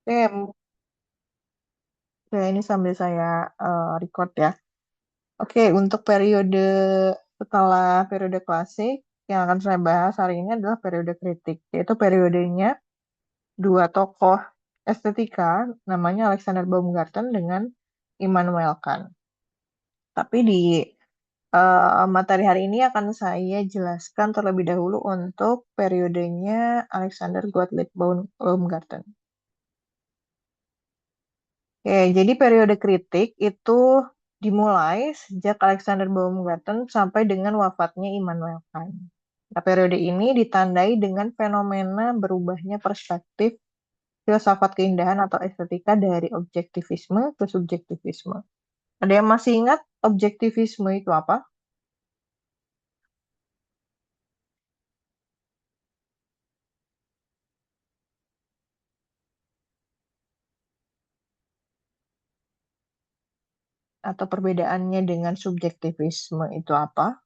Oke, oke, ini sambil saya record ya. Oke, untuk periode setelah periode klasik yang akan saya bahas hari ini adalah periode kritik, yaitu periodenya dua tokoh estetika, namanya Alexander Baumgarten dengan Immanuel Kant. Tapi di materi hari ini akan saya jelaskan terlebih dahulu untuk periodenya Alexander Gottlieb Baumgarten. Oke, jadi periode kritik itu dimulai sejak Alexander Baumgarten sampai dengan wafatnya Immanuel Kant. Nah, periode ini ditandai dengan fenomena berubahnya perspektif filsafat keindahan atau estetika dari objektivisme ke subjektivisme. Ada yang masih ingat objektivisme itu apa? Atau perbedaannya dengan subjektivisme itu apa?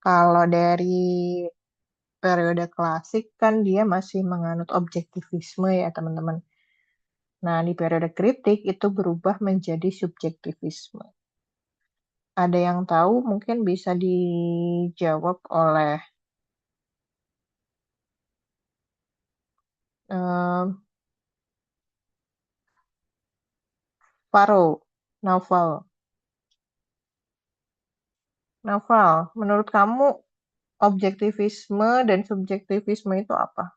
Kalau dari periode klasik kan dia masih menganut objektivisme ya teman-teman. Nah, di periode kritik itu berubah menjadi subjektivisme. Ada yang tahu mungkin bisa dijawab oleh eh, Faro, Naufal. Naufal, menurut kamu objektivisme dan subjektivisme itu apa?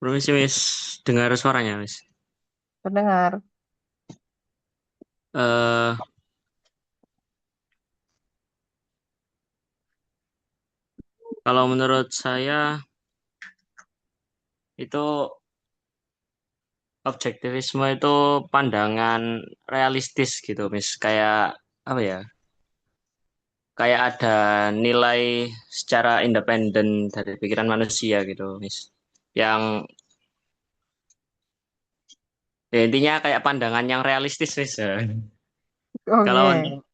Permisi, Miss. Dengar suaranya, Miss. Terdengar? Eh, Kalau menurut saya itu objektivisme itu pandangan realistis gitu, Miss. Kayak apa ya? Kayak ada nilai secara independen dari pikiran manusia gitu, Miss. Yang ya, intinya kayak pandangan yang realistis, Miss. Kalau Oke, untuk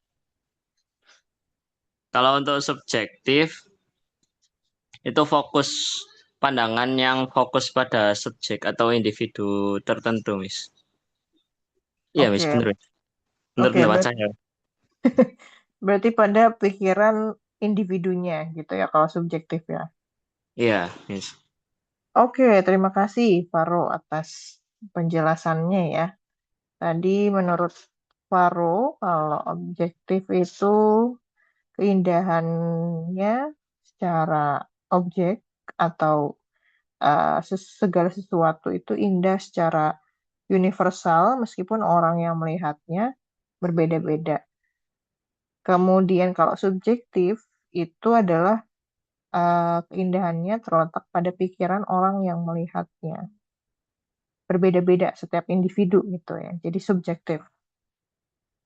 kalau untuk subjektif itu fokus pandangan yang fokus pada subjek atau individu tertentu, Miss. Iya, Miss, oke, benar. Menurut oke. pendapat saya. Berarti pada pikiran individunya gitu ya, kalau subjektif ya. Iya, Miss. Oke, terima kasih Faro atas penjelasannya ya. Tadi menurut Faro, kalau objektif itu keindahannya secara objek atau segala sesuatu itu indah secara universal meskipun orang yang melihatnya berbeda-beda. Kemudian kalau subjektif itu adalah keindahannya terletak pada pikiran orang yang melihatnya. Berbeda-beda setiap individu gitu ya. Jadi subjektif.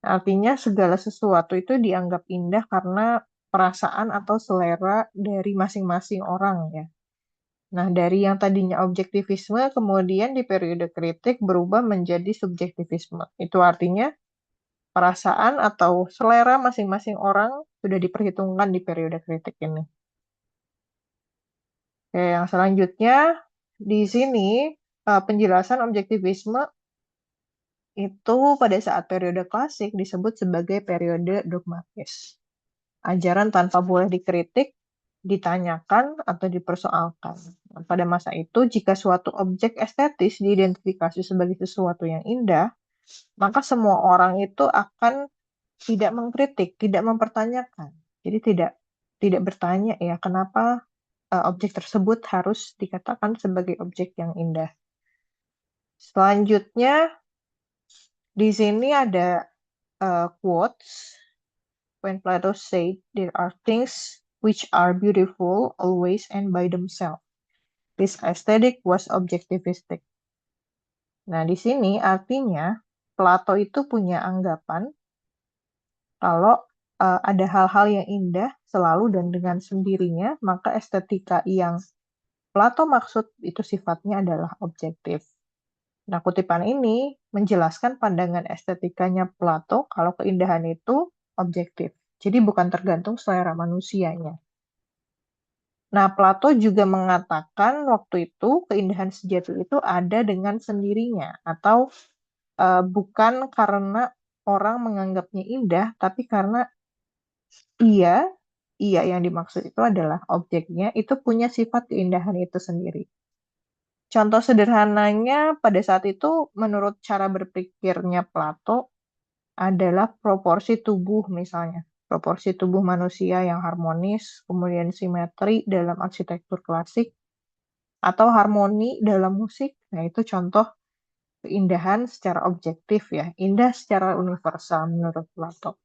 Artinya segala sesuatu itu dianggap indah karena perasaan atau selera dari masing-masing orang ya. Nah, dari yang tadinya objektivisme kemudian di periode kritik berubah menjadi subjektivisme. Itu artinya perasaan atau selera masing-masing orang sudah diperhitungkan di periode kritik ini. Oke, yang selanjutnya di sini penjelasan objektivisme itu pada saat periode klasik disebut sebagai periode dogmatis. Ajaran tanpa boleh dikritik, ditanyakan, atau dipersoalkan. Nah, pada masa itu, jika suatu objek estetis diidentifikasi sebagai sesuatu yang indah, maka semua orang itu akan tidak mengkritik, tidak mempertanyakan. Jadi tidak bertanya ya kenapa objek tersebut harus dikatakan sebagai objek yang indah. Selanjutnya di sini ada quotes when Plato said there are things which are beautiful always and by themselves. This aesthetic was objectivistic. Nah, di sini artinya Plato itu punya anggapan kalau ada hal-hal yang indah selalu dan dengan sendirinya, maka estetika yang Plato maksud itu sifatnya adalah objektif. Nah, kutipan ini menjelaskan pandangan estetikanya Plato kalau keindahan itu objektif. Jadi bukan tergantung selera manusianya. Nah, Plato juga mengatakan waktu itu keindahan sejati itu ada dengan sendirinya atau bukan karena orang menganggapnya indah, tapi karena ia, ia yang dimaksud itu adalah objeknya itu punya sifat keindahan itu sendiri. Contoh sederhananya pada saat itu menurut cara berpikirnya Plato adalah proporsi tubuh misalnya. Proporsi tubuh manusia yang harmonis, kemudian simetri dalam arsitektur klasik, atau harmoni dalam musik. Nah, itu contoh keindahan secara objektif ya. Indah secara universal menurut Plato.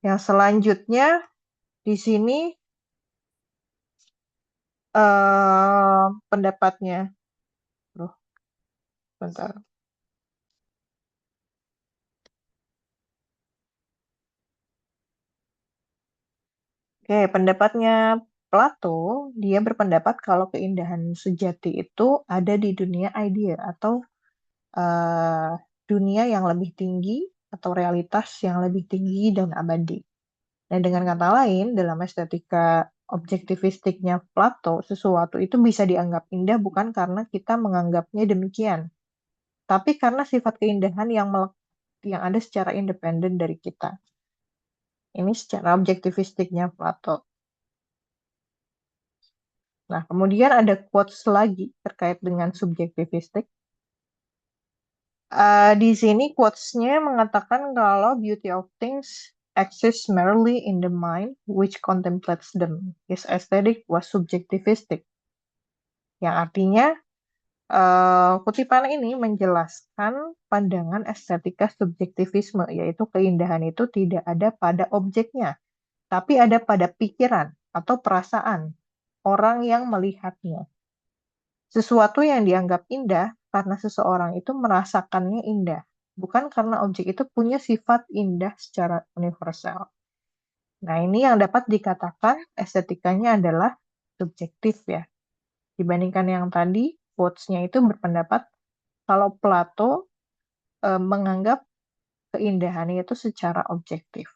Yang selanjutnya di sini pendapatnya. Loh, bentar. Oke, pendapatnya Plato, dia berpendapat kalau keindahan sejati itu ada di dunia idea atau eh, dunia yang lebih tinggi atau realitas yang lebih tinggi dan abadi. Nah, dengan kata lain, dalam estetika objektivistiknya Plato, sesuatu itu bisa dianggap indah bukan karena kita menganggapnya demikian, tapi karena sifat keindahan yang ada secara independen dari kita. Ini secara objektivistiknya Plato. Nah, kemudian ada quotes lagi terkait dengan subjektivistik. Di sini quotes-nya mengatakan kalau beauty of things exists merely in the mind which contemplates them. His aesthetic was subjectivistic. Yang artinya, kutipan ini menjelaskan pandangan estetika subjektivisme, yaitu keindahan itu tidak ada pada objeknya, tapi ada pada pikiran atau perasaan orang yang melihatnya. Sesuatu yang dianggap indah karena seseorang itu merasakannya indah, bukan karena objek itu punya sifat indah secara universal. Nah, ini yang dapat dikatakan estetikanya adalah subjektif ya. Dibandingkan yang tadi, quotes-nya itu berpendapat kalau Plato menganggap keindahan itu secara objektif.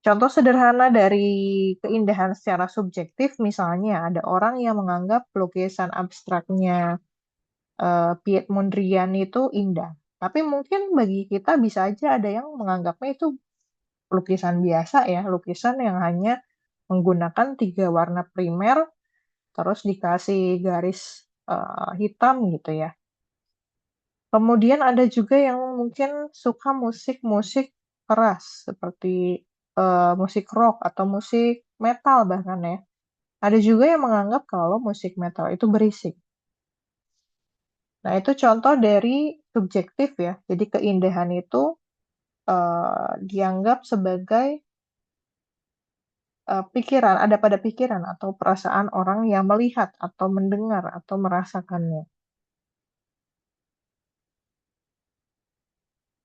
Contoh sederhana dari keindahan secara subjektif, misalnya ada orang yang menganggap lukisan abstraknya Piet Mondrian itu indah. Tapi mungkin bagi kita bisa aja ada yang menganggapnya itu lukisan biasa ya, lukisan yang hanya menggunakan tiga warna primer, terus dikasih garis hitam gitu ya. Kemudian ada juga yang mungkin suka musik-musik keras, seperti musik rock atau musik metal bahkan ya. Ada juga yang menganggap kalau musik metal itu berisik. Nah, itu contoh dari subjektif ya. Jadi keindahan itu dianggap sebagai pikiran, ada pada pikiran atau perasaan orang yang melihat atau mendengar atau merasakannya.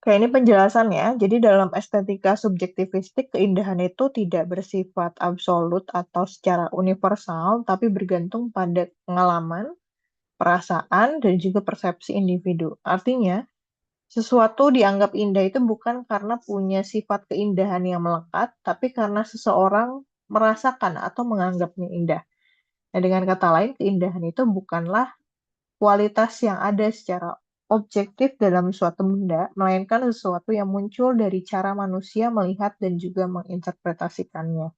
Kayak ini penjelasannya. Jadi dalam estetika subjektivistik, keindahan itu tidak bersifat absolut atau secara universal, tapi bergantung pada pengalaman, perasaan, dan juga persepsi individu. Artinya, sesuatu dianggap indah itu bukan karena punya sifat keindahan yang melekat, tapi karena seseorang merasakan atau menganggapnya indah. Nah, dengan kata lain, keindahan itu bukanlah kualitas yang ada secara objektif dalam suatu benda, melainkan sesuatu yang muncul dari cara manusia melihat dan juga menginterpretasikannya.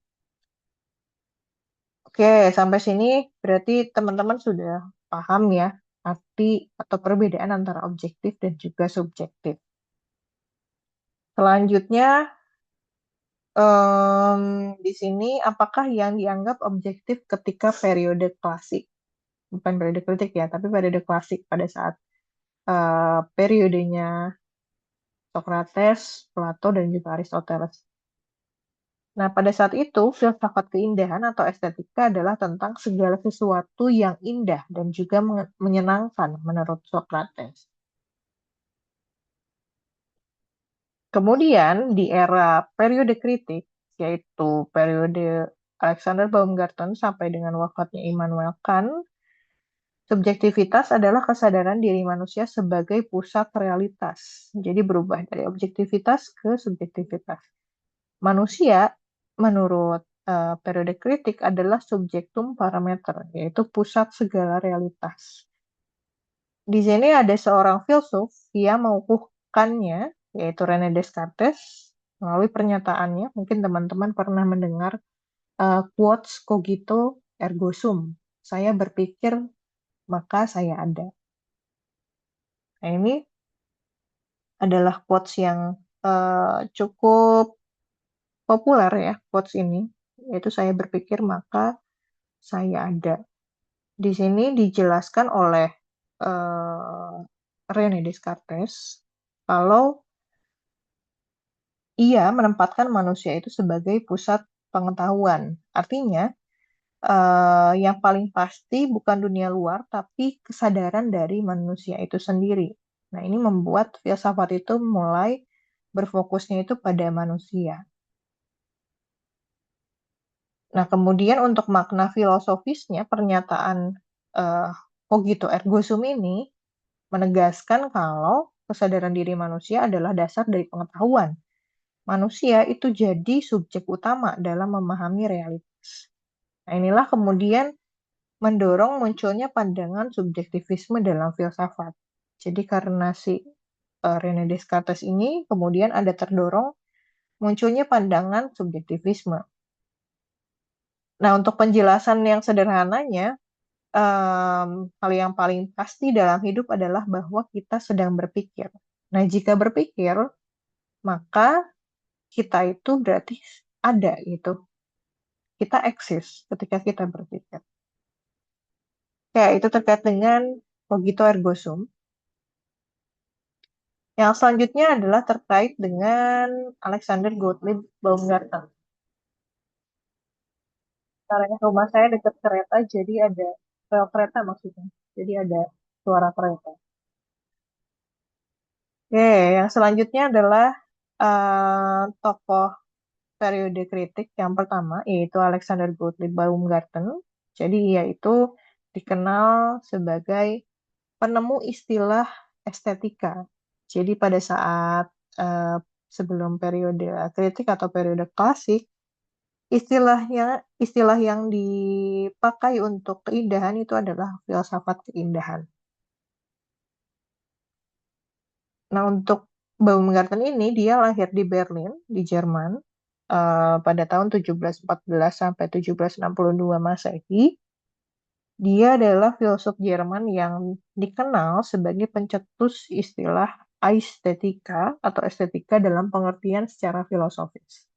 Oke, sampai sini berarti teman-teman sudah paham ya arti atau perbedaan antara objektif dan juga subjektif. Selanjutnya, di sini apakah yang dianggap objektif ketika periode klasik? Bukan periode kritik ya, tapi periode klasik pada saat periodenya Socrates, Plato, dan juga Aristoteles. Nah, pada saat itu, filsafat keindahan atau estetika adalah tentang segala sesuatu yang indah dan juga menyenangkan menurut Socrates. Kemudian, di era periode kritik, yaitu periode Alexander Baumgarten sampai dengan wafatnya Immanuel Kant, subjektivitas adalah kesadaran diri manusia sebagai pusat realitas. Jadi berubah dari objektivitas ke subjektivitas. Manusia, menurut periode kritik adalah subjektum parameter, yaitu pusat segala realitas. Di sini ada seorang filsuf yang mengukuhkannya, yaitu René Descartes, melalui pernyataannya. Mungkin teman-teman pernah mendengar quotes cogito ergo sum. Saya berpikir, maka saya ada. Nah, ini adalah quotes yang cukup populer ya, quotes ini. Yaitu saya berpikir, maka saya ada. Di sini dijelaskan oleh eh, René Descartes kalau ia menempatkan manusia itu sebagai pusat pengetahuan. Artinya, yang paling pasti bukan dunia luar, tapi kesadaran dari manusia itu sendiri. Nah, ini membuat filsafat itu mulai berfokusnya itu pada manusia. Nah, kemudian untuk makna filosofisnya, pernyataan eh, cogito ergo sum ini menegaskan kalau kesadaran diri manusia adalah dasar dari pengetahuan. Manusia itu jadi subjek utama dalam memahami realitas. Nah, inilah kemudian mendorong munculnya pandangan subjektivisme dalam filsafat. Jadi karena si René Descartes ini kemudian ada terdorong munculnya pandangan subjektivisme. Nah, untuk penjelasan yang sederhananya, hal yang paling pasti dalam hidup adalah bahwa kita sedang berpikir. Nah, jika berpikir, maka kita itu berarti ada gitu. Kita eksis ketika kita berpikir. Ya, itu terkait dengan cogito ergo sum. Yang selanjutnya adalah terkait dengan Alexander Gottlieb Baumgarten. Karena rumah saya dekat kereta, jadi ada rel kereta maksudnya. Jadi ada suara kereta. Oke, yang selanjutnya adalah tokoh periode kritik yang pertama, yaitu Alexander Gottlieb Baumgarten. Jadi ia itu dikenal sebagai penemu istilah estetika. Jadi pada saat eh, sebelum periode kritik atau periode klasik, istilah yang dipakai untuk keindahan itu adalah filsafat keindahan. Nah, untuk Baumgarten ini dia lahir di Berlin, di Jerman, pada tahun 1714 sampai 1762 Masehi. Dia adalah filsuf Jerman yang dikenal sebagai pencetus istilah aesthetika atau estetika dalam pengertian secara filosofis.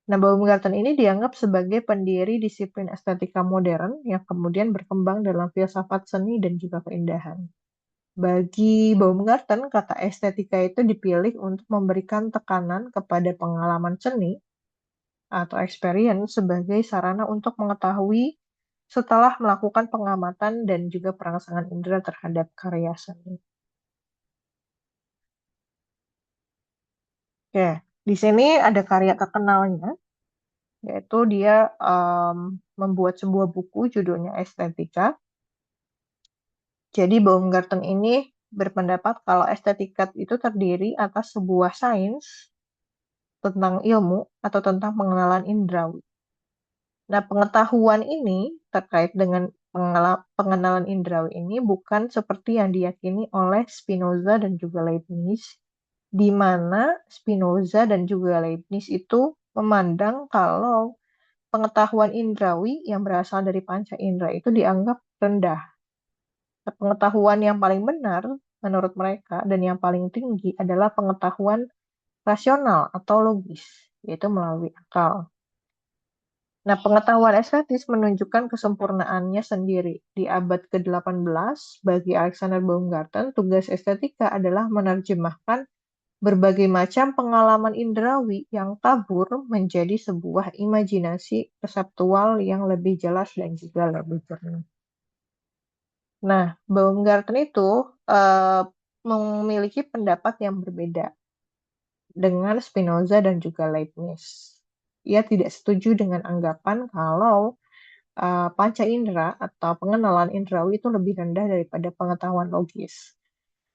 Nah, Baumgarten ini dianggap sebagai pendiri disiplin estetika modern yang kemudian berkembang dalam filsafat seni dan juga keindahan. Bagi Baumgarten, kata estetika itu dipilih untuk memberikan tekanan kepada pengalaman seni atau experience sebagai sarana untuk mengetahui setelah melakukan pengamatan dan juga perangsangan indera terhadap karya seni. Oke, di sini ada karya terkenalnya, yaitu dia membuat sebuah buku judulnya Estetika. Jadi Baumgarten ini berpendapat kalau estetika itu terdiri atas sebuah sains tentang ilmu atau tentang pengenalan indrawi. Nah, pengetahuan ini terkait dengan pengenalan indrawi ini bukan seperti yang diyakini oleh Spinoza dan juga Leibniz, di mana Spinoza dan juga Leibniz itu memandang kalau pengetahuan indrawi yang berasal dari panca indera itu dianggap rendah. Pengetahuan yang paling benar menurut mereka dan yang paling tinggi adalah pengetahuan rasional atau logis, yaitu melalui akal. Nah, pengetahuan estetis menunjukkan kesempurnaannya sendiri. Di abad ke-18, bagi Alexander Baumgarten, tugas estetika adalah menerjemahkan berbagai macam pengalaman indrawi yang kabur menjadi sebuah imajinasi konseptual yang lebih jelas dan juga lebih jernih. Nah, Baumgarten itu eh, memiliki pendapat yang berbeda dengan Spinoza dan juga Leibniz. Ia tidak setuju dengan anggapan kalau panca indera atau pengenalan indrawi itu lebih rendah daripada pengetahuan logis.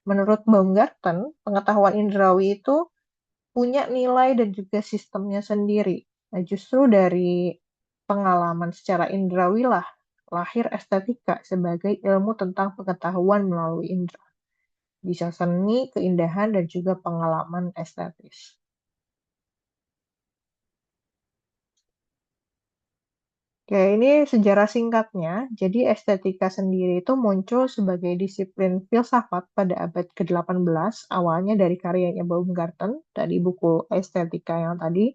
Menurut Baumgarten, pengetahuan indrawi itu punya nilai dan juga sistemnya sendiri. Nah, justru dari pengalaman secara indrawi lah lahir estetika sebagai ilmu tentang pengetahuan melalui indera. Bisa seni, keindahan, dan juga pengalaman estetis. Oke, ini sejarah singkatnya. Jadi estetika sendiri itu muncul sebagai disiplin filsafat pada abad ke-18, awalnya dari karyanya Baumgarten, dari buku Estetika yang tadi.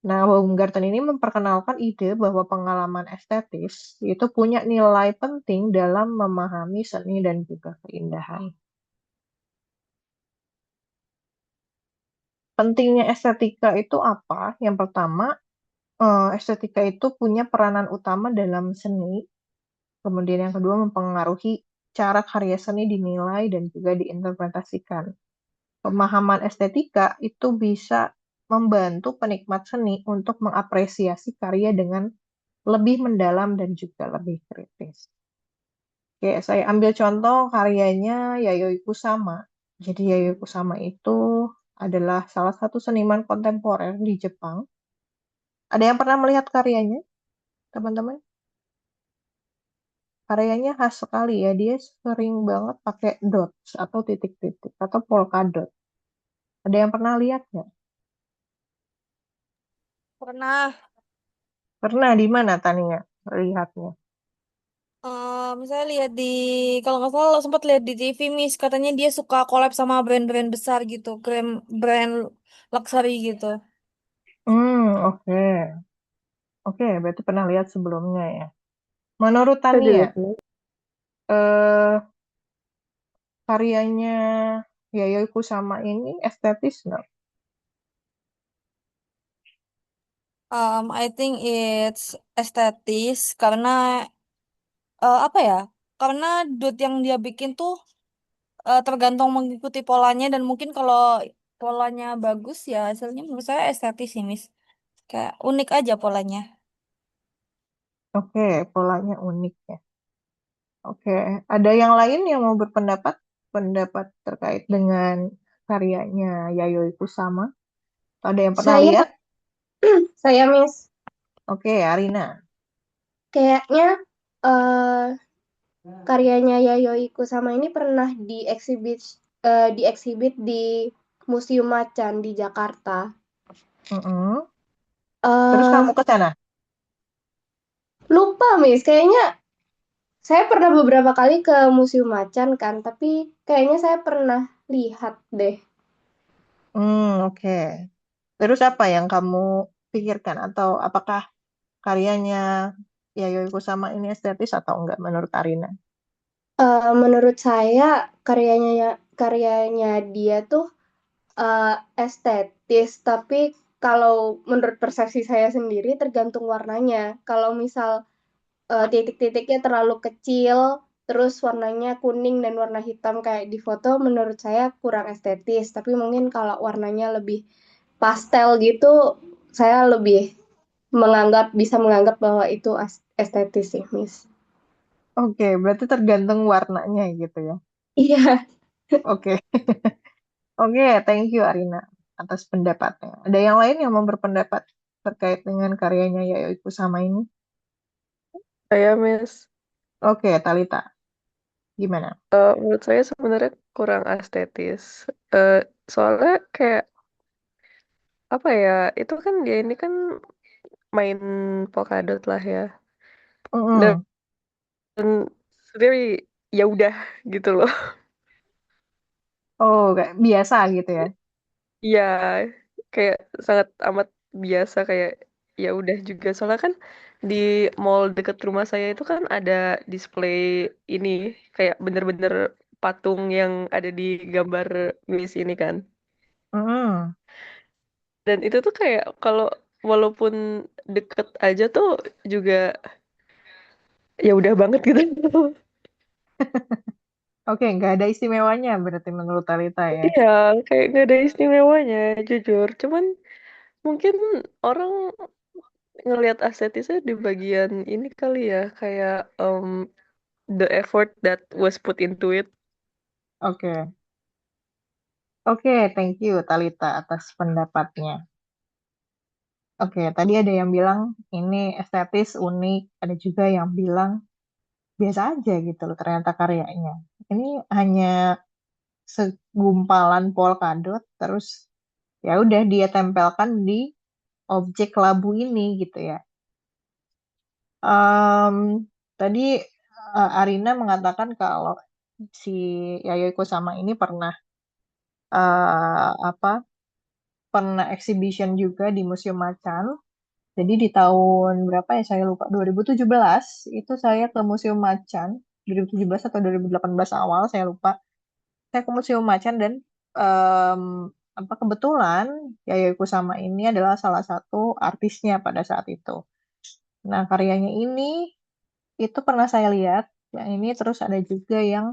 Nah, Baumgarten ini memperkenalkan ide bahwa pengalaman estetis itu punya nilai penting dalam memahami seni dan juga keindahan. Pentingnya estetika itu apa? Yang pertama, estetika itu punya peranan utama dalam seni. Kemudian yang kedua mempengaruhi cara karya seni dinilai dan juga diinterpretasikan. Pemahaman estetika itu bisa membantu penikmat seni untuk mengapresiasi karya dengan lebih mendalam dan juga lebih kritis. Oke, saya ambil contoh karyanya Yayoi Kusama. Jadi Yayoi Kusama itu adalah salah satu seniman kontemporer di Jepang. Ada yang pernah melihat karyanya, teman-teman? Karyanya khas sekali ya, dia sering banget pakai dots atau titik-titik atau polka dot. Ada yang pernah lihat nggak? Pernah, Pernah di mana Tania lihatnya? misalnya lihat di, kalau nggak salah sempat lihat di TV, Miss, katanya dia suka collab sama brand-brand besar gitu, brand luxury gitu. Oke. Oke, berarti pernah lihat sebelumnya ya. Menurut Saya juga Tania, pernah. eh, karyanya Yayoi Kusama ini estetis nggak? I think it's estetis karena apa ya? Karena dot yang dia bikin tuh tergantung mengikuti polanya, dan mungkin kalau polanya bagus ya hasilnya menurut saya estetis sih, Miss. Kayak unik aja polanya. Oke, polanya unik ya. Oke, ada yang lain yang mau berpendapat? Pendapat terkait dengan karyanya Yayoi Kusama? Ada yang pernah Saya, lihat? saya Miss, Oke, Arina. kayaknya eh karyanya Yayoi Kusama ini pernah diekshibit di Museum Macan di Jakarta. Mm-mm. Terus eh kamu ke sana? Lupa Miss, kayaknya saya pernah beberapa kali ke Museum Macan kan, tapi kayaknya saya pernah lihat deh. Oke. Terus apa yang kamu pikirkan? Atau apakah karyanya Yayoi Kusama ini estetis atau enggak menurut Arina? Menurut saya karyanya dia tuh eh, estetis, tapi kalau menurut persepsi saya sendiri tergantung warnanya. Kalau misal titik-titiknya terlalu kecil, terus warnanya kuning dan warna hitam kayak di foto, menurut saya kurang estetis. Tapi mungkin kalau warnanya lebih pastel gitu, saya lebih bisa menganggap bahwa itu estetis sih, Miss. Oke, berarti tergantung warnanya gitu ya. Iya, Oke. Oke, thank you Arina atas pendapatnya. Ada yang lain yang mau berpendapat terkait dengan karyanya Yayoi Kusama ini? Saya, Miss, Oke, Talita, gimana? menurut saya sebenarnya kurang estetis. Eh, Soalnya kayak apa ya? Itu kan dia ini kan main Polkadot lah ya. Dan Mm-mm. very ya udah gitu loh. Oh, kayak biasa gitu ya. Iya, kayak sangat amat biasa kayak ya udah juga. Soalnya kan di mall deket rumah saya itu kan ada display ini kayak bener-bener patung yang ada di gambar Miss ini kan. Mm-mm. Dan itu tuh kayak kalau walaupun deket aja tuh juga ya udah banget gitu. Oke, nggak ada istimewanya berarti menurut Talita ya. Iya, kayak gak ada istimewanya, jujur. Cuman mungkin orang ngelihat estetisnya di bagian ini kali ya, kayak the effort that was put into it. Oke, oke, thank you Talita atas pendapatnya. Oke, tadi ada yang bilang ini estetis, unik, ada juga yang bilang biasa aja gitu loh ternyata karyanya. Ini hanya segumpalan polkadot, terus ya udah dia tempelkan di objek labu ini gitu ya. Em, Tadi Arina mengatakan kalau si Yayoi Kusama ini pernah apa pernah exhibition juga di Museum Macan. Jadi di tahun berapa ya saya lupa 2017 itu saya ke Museum Macan 2017 atau 2018 awal saya lupa. Saya ke Museum Macan dan em, apa kebetulan Yayoi Kusama ini adalah salah satu artisnya pada saat itu. Nah, karyanya ini itu pernah saya lihat yang ini terus ada juga yang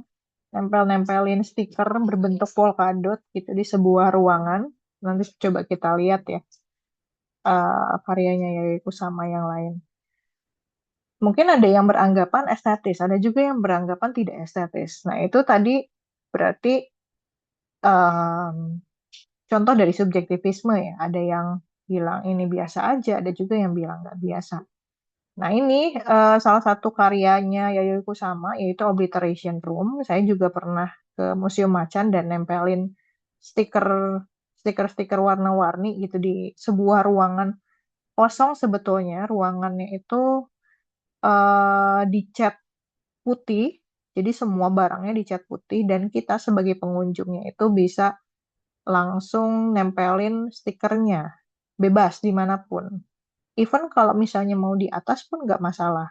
nempel-nempelin stiker berbentuk polkadot gitu di sebuah ruangan. Nanti coba kita lihat ya karyanya Yayoi Kusama yang lain. Mungkin ada yang beranggapan estetis, ada juga yang beranggapan tidak estetis. Nah, itu tadi berarti em, contoh dari subjektivisme ya. Ada yang bilang ini biasa aja, ada juga yang bilang nggak biasa. Nah, ini salah satu karyanya Yayoi Kusama, yaitu Obliteration Room. Saya juga pernah ke Museum Macan dan nempelin stiker stiker-stiker warna-warni gitu di sebuah ruangan kosong sebetulnya. Ruangannya itu dicat putih, jadi semua barangnya dicat putih dan kita sebagai pengunjungnya itu bisa langsung nempelin stikernya, bebas dimanapun. Even kalau misalnya mau di atas pun nggak masalah.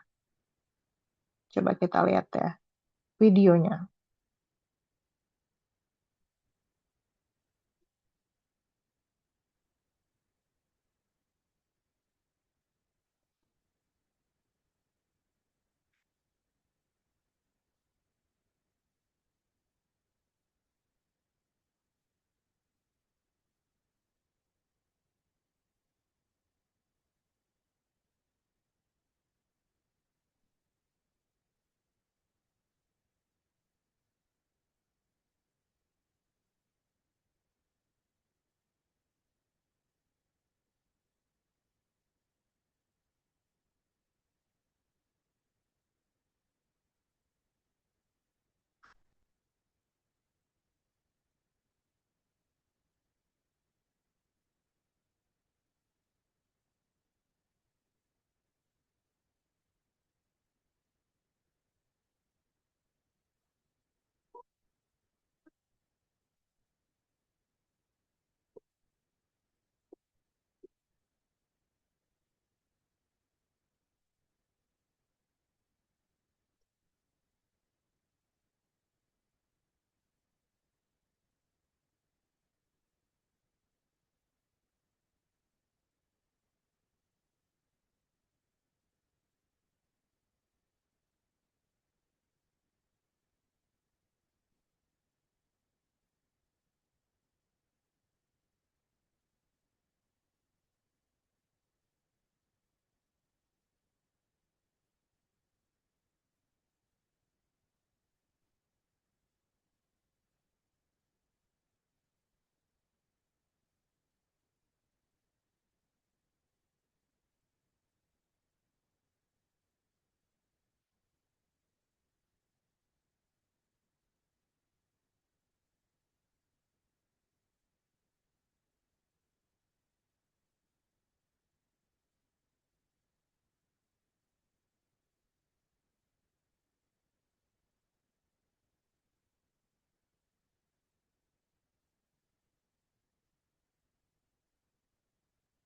Coba kita lihat ya videonya.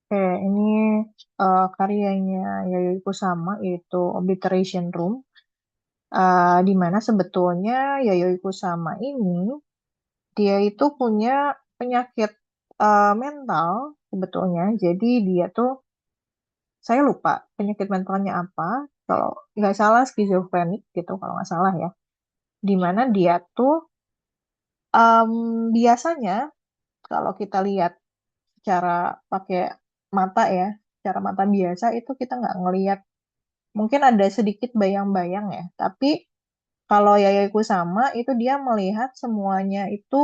Oke, ini karyanya Yayoi Kusama yaitu Obliteration Room. Di mana sebetulnya Yayoi Kusama ini dia itu punya penyakit mental sebetulnya. Jadi dia tuh saya lupa penyakit mentalnya apa. Kalau nggak salah skizofrenik gitu kalau nggak salah ya. Di mana dia tuh em, biasanya kalau kita lihat secara pakai mata ya, secara mata biasa itu kita nggak ngelihat. Mungkin ada sedikit bayang-bayang ya. Tapi kalau Yayoi Kusama itu dia melihat semuanya itu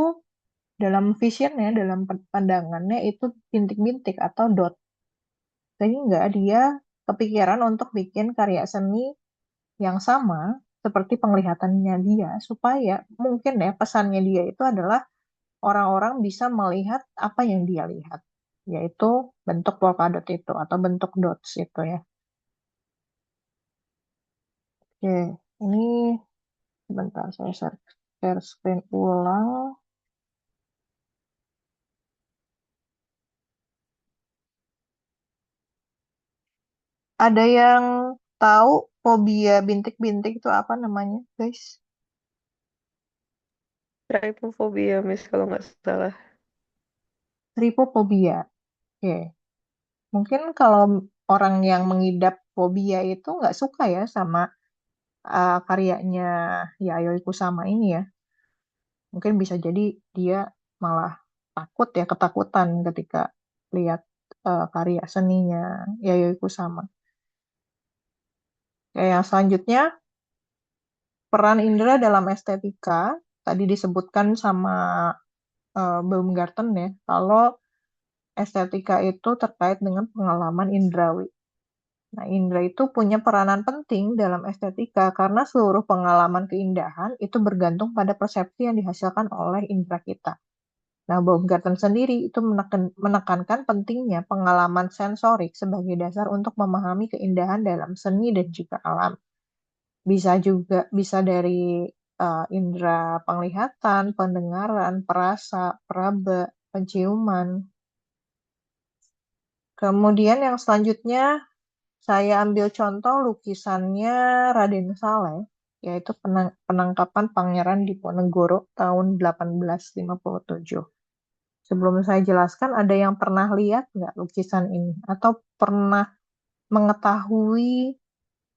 dalam visionnya, dalam pandangannya itu bintik-bintik atau dot. sehingga dia kepikiran untuk bikin karya seni yang sama seperti penglihatannya dia, supaya mungkin ya pesannya dia itu adalah orang-orang bisa melihat apa yang dia lihat, yaitu bentuk polkadot itu atau bentuk dots itu ya. Oke, ini sebentar saya share screen ulang. Ada yang tahu fobia bintik-bintik itu apa namanya, guys? Trypophobia, Miss, kalau nggak salah. Tripofobia. Oke, mungkin kalau orang yang mengidap fobia itu nggak suka ya sama karyanya Yayoi Kusama ini ya. Mungkin bisa jadi dia malah takut ya, ketakutan ketika lihat karya seninya Yayoi Kusama. Oke, yang selanjutnya, peran indera dalam estetika. Tadi disebutkan sama Baumgarten ya, kalau estetika itu terkait dengan pengalaman indrawi. Nah, indera itu punya peranan penting dalam estetika karena seluruh pengalaman keindahan itu bergantung pada persepsi yang dihasilkan oleh indera kita. Nah, Baumgarten sendiri itu menekankan pentingnya pengalaman sensorik sebagai dasar untuk memahami keindahan dalam seni dan juga alam. Bisa dari indera penglihatan, pendengaran, perasa, peraba, penciuman. Kemudian yang selanjutnya saya ambil contoh lukisannya Raden Saleh, yaitu penangkapan Pangeran Diponegoro tahun 1857. Sebelum saya jelaskan, ada yang pernah lihat nggak lukisan ini? Atau pernah mengetahui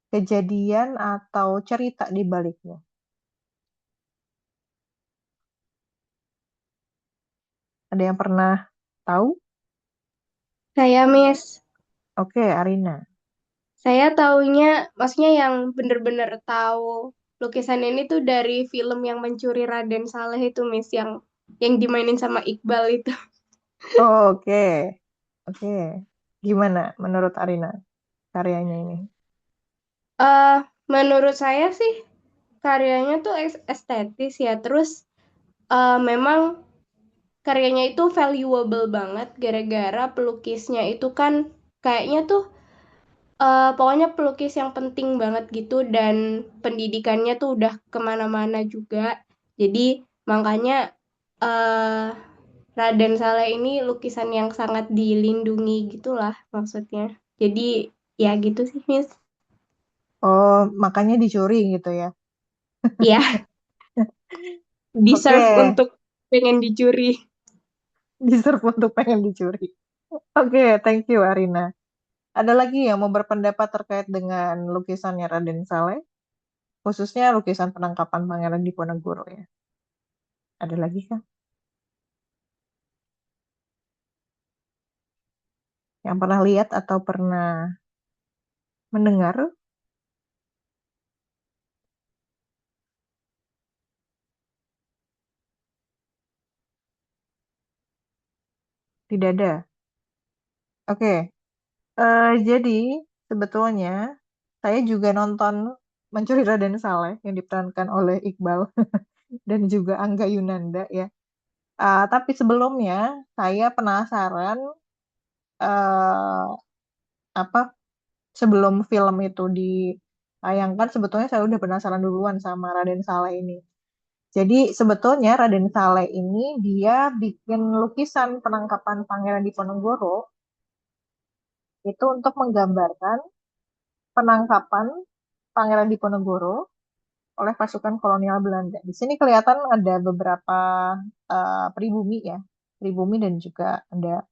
kejadian atau cerita di baliknya? Ada yang pernah tahu? Saya, Miss. Oke, Arina. Saya taunya, maksudnya yang bener-bener tahu lukisan ini tuh dari film yang Mencuri Raden Saleh itu, Miss, yang dimainin sama Iqbal itu. Oh, oke. Oke. Gimana menurut Arina karyanya ini? eh Menurut saya sih karyanya tuh estetis ya. Terus memang karyanya itu valuable banget gara-gara pelukisnya itu kan kayaknya tuh pokoknya pelukis yang penting banget gitu dan pendidikannya tuh udah kemana-mana juga. Jadi makanya eh Raden Saleh ini lukisan yang sangat dilindungi gitulah maksudnya. Jadi ya gitu sih, Miss. Oh, makanya dicuri gitu ya. Ya, Oke, deserve untuk pengen dicuri. deserve untuk pengen dicuri. Oke, thank you Arina. Ada lagi yang mau berpendapat terkait dengan lukisannya Raden Saleh, khususnya lukisan penangkapan Pangeran Diponegoro ya. Ada lagi kah? Yang pernah lihat atau pernah mendengar? Tidak ada. Oke, jadi sebetulnya saya juga nonton Mencuri Raden Saleh yang diperankan oleh Iqbal dan juga Angga Yunanda ya. Tapi sebelumnya saya penasaran eh, apa sebelum film itu ditayangkan sebetulnya saya udah penasaran duluan sama Raden Saleh ini. Jadi sebetulnya Raden Saleh ini dia bikin lukisan penangkapan Pangeran Diponegoro itu untuk menggambarkan penangkapan Pangeran Diponegoro oleh pasukan kolonial Belanda. Di sini kelihatan ada beberapa pribumi ya, pribumi dan juga ada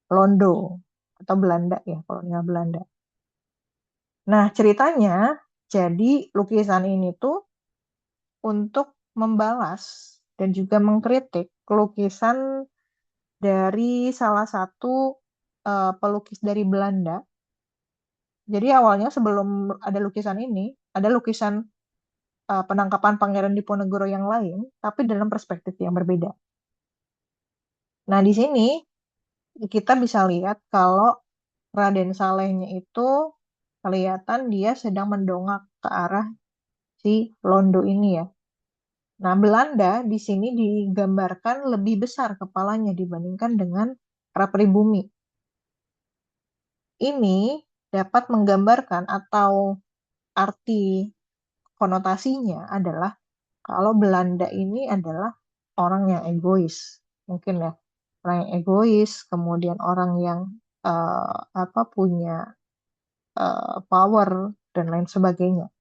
Londo atau Belanda ya, kolonial Belanda. Nah, ceritanya jadi lukisan ini tuh untuk membalas dan juga mengkritik lukisan dari salah satu pelukis dari Belanda. Jadi awalnya sebelum ada lukisan ini, ada lukisan penangkapan Pangeran Diponegoro yang lain, tapi dalam perspektif yang berbeda. Nah, di sini kita bisa lihat kalau Raden Salehnya itu kelihatan dia sedang mendongak ke arah si Londo ini ya. Nah, Belanda di sini digambarkan lebih besar kepalanya dibandingkan dengan para pribumi. Ini dapat menggambarkan atau arti konotasinya adalah kalau Belanda ini adalah orang yang egois, mungkin ya, orang yang egois, kemudian orang yang punya power dan lain sebagainya.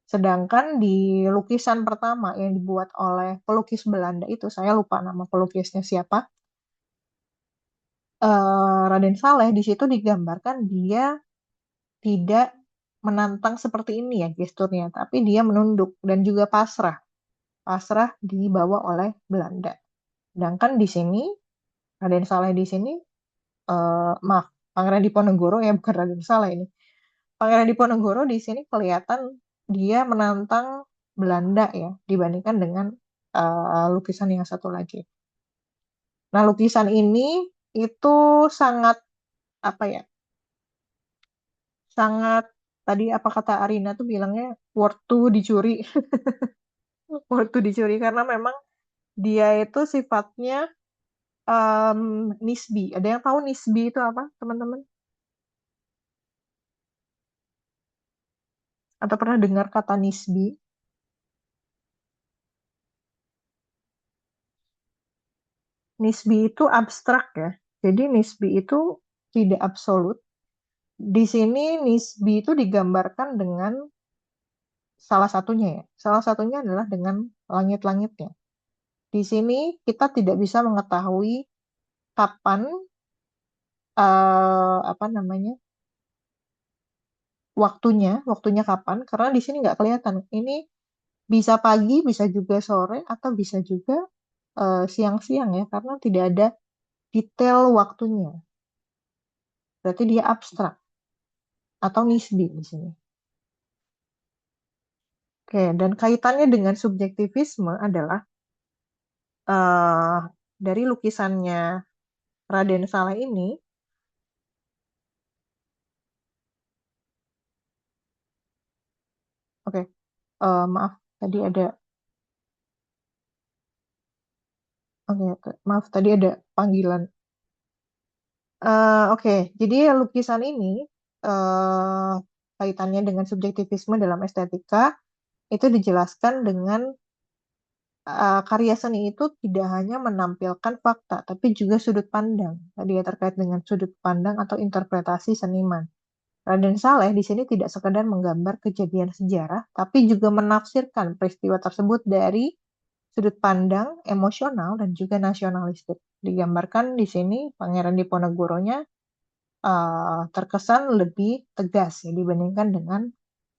Sedangkan di lukisan pertama yang dibuat oleh pelukis Belanda itu, saya lupa nama pelukisnya siapa, Raden Saleh di situ digambarkan dia tidak menantang seperti ini ya gesturnya, tapi dia menunduk dan juga pasrah. Pasrah dibawa oleh Belanda. Sedangkan di sini Raden Saleh di sini, maaf, Pangeran Diponegoro ya, bukan Raden Saleh ini. Pangeran Diponegoro di sini kelihatan dia menantang Belanda ya, dibandingkan dengan lukisan yang satu lagi. Nah, lukisan ini itu sangat apa ya? Sangat tadi apa kata Arina tuh bilangnya worth to dicuri, worth to dicuri karena memang dia itu sifatnya em, nisbi. Ada yang tahu nisbi itu apa, teman-teman? Atau pernah dengar kata nisbi? Nisbi itu abstrak ya. Jadi nisbi itu tidak absolut. Di sini nisbi itu digambarkan dengan salah satunya ya. Salah satunya adalah dengan langit-langitnya. Di sini kita tidak bisa mengetahui kapan apa namanya waktunya kapan karena di sini nggak kelihatan. Ini bisa pagi, bisa juga sore, atau bisa juga siang-siang ya karena tidak ada detail waktunya. Berarti dia abstrak atau nisbi di sini. Oke, dan kaitannya dengan subjektivisme adalah eh dari lukisannya Raden Saleh ini, oke, maaf tadi ada, maaf tadi ada panggilan. Oke, jadi lukisan ini eh kaitannya dengan subjektivisme dalam estetika itu dijelaskan dengan karya seni itu tidak hanya menampilkan fakta, tapi juga sudut pandang. Tadi ya terkait dengan sudut pandang atau interpretasi seniman. Raden Saleh di sini tidak sekedar menggambar kejadian sejarah, tapi juga menafsirkan peristiwa tersebut dari sudut pandang emosional dan juga nasionalistik. Digambarkan di sini Pangeran Diponegoronya terkesan lebih tegas ya, dibandingkan dengan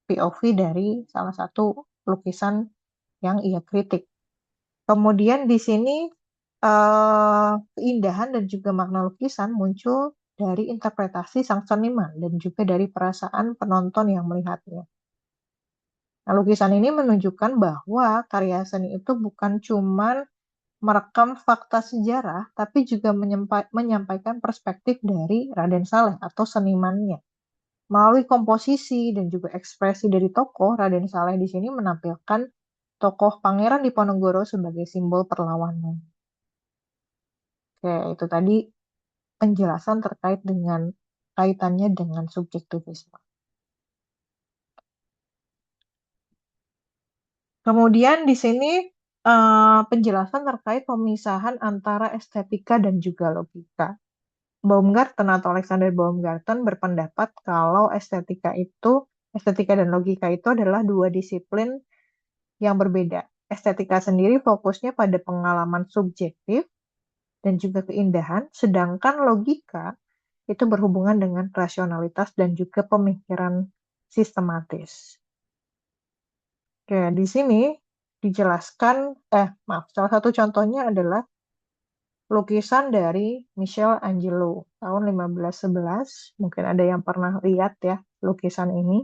POV dari salah satu lukisan yang ia kritik. Kemudian di sini keindahan dan juga makna lukisan muncul dari interpretasi sang seniman dan juga dari perasaan penonton yang melihatnya. Nah, lukisan ini menunjukkan bahwa karya seni itu bukan cuma merekam fakta sejarah, tapi juga menyampaikan perspektif dari Raden Saleh atau senimannya. Melalui komposisi dan juga ekspresi dari tokoh, Raden Saleh di sini menampilkan tokoh Pangeran Diponegoro sebagai simbol perlawanan. Oke, itu tadi penjelasan terkait dengan kaitannya dengan subjektivisme. Kemudian di sini penjelasan terkait pemisahan antara estetika dan juga logika. Baumgarten atau Alexander Baumgarten berpendapat kalau estetika dan logika itu adalah dua disiplin yang berbeda. Estetika sendiri fokusnya pada pengalaman subjektif dan juga keindahan, sedangkan logika itu berhubungan dengan rasionalitas dan juga pemikiran sistematis. Oke, di sini dijelaskan, salah satu contohnya adalah lukisan dari Michelangelo tahun 1511. Mungkin ada yang pernah lihat ya lukisan ini.